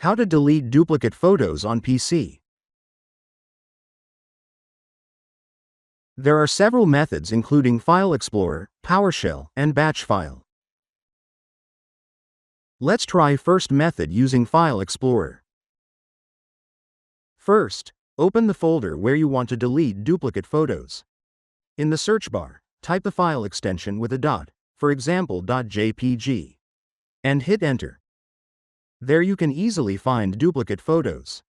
How to delete duplicate photos on PC. There are several methods including File Explorer, PowerShell, and Batch File. Let's try first method using File Explorer. First, open the folder where you want to delete duplicate photos. In the search bar, type the file extension with a dot, for example .jpg, and hit enter. There you can easily find duplicate photos.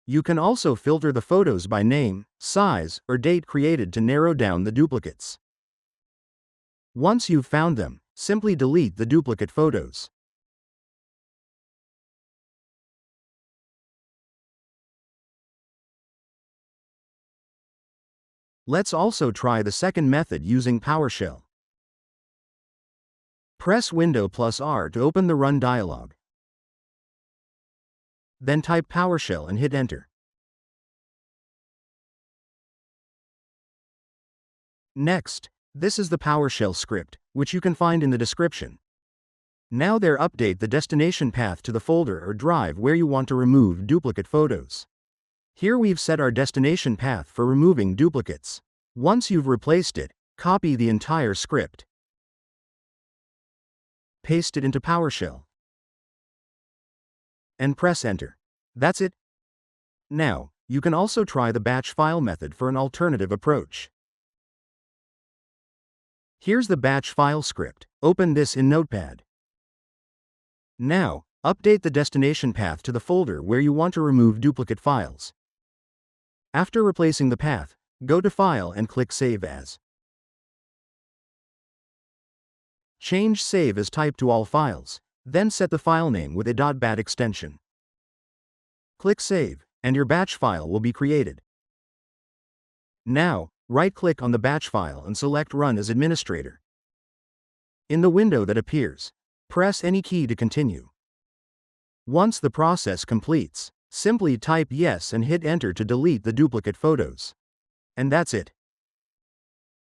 You can also filter the photos by name, size, or date created to narrow down the duplicates. Once you've found them, simply delete the duplicate photos. Let's also try the second method using PowerShell. Press Window plus R to open the Run dialog. Then type PowerShell and hit enter. Next, this is the PowerShell script, which you can find in the description. Now there update the destination path to the folder or drive where you want to remove duplicate photos. Here we've set our destination path for removing duplicates. Once you've replaced it, copy the entire script. Paste it into PowerShell. And press enter. That's it. Now, you can also try the batch file method for an alternative approach. Here's the batch file script. Open this in Notepad. Now, update the destination path to the folder where you want to remove duplicate files. After replacing the path, go to File and click Save As. Change Save as type to all files, then set the file name with a .bat extension. Click Save, and your batch file will be created. Now, right-click on the batch file and select Run as administrator. In the window that appears, press any key to continue. Once the process completes, simply type Yes and hit Enter to delete the duplicate photos. And that's it.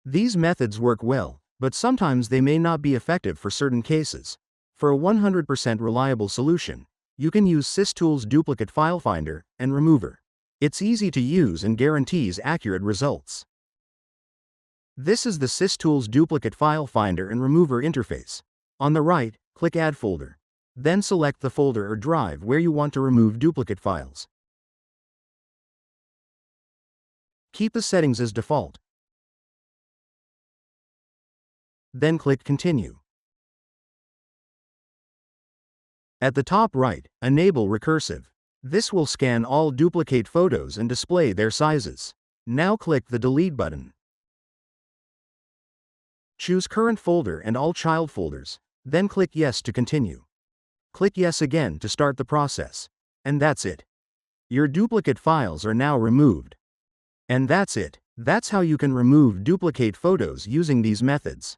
These methods work well, but sometimes they may not be effective for certain cases. For a 100% reliable solution, you can use SysTools Duplicate File Finder and Remover. It's easy to use and guarantees accurate results. This is the SysTools Duplicate File Finder and Remover interface. On the right, click Add Folder. Then select the folder or drive where you want to remove duplicate files. Keep the settings as default. Then click Continue. At the top right, enable Recursive. This will scan all duplicate photos and display their sizes. Now click the Delete button. Choose Current Folder and all child folders, then click Yes to continue. Click Yes again to start the process. And that's it. Your duplicate files are now removed. And that's it. That's how you can remove duplicate photos using these methods.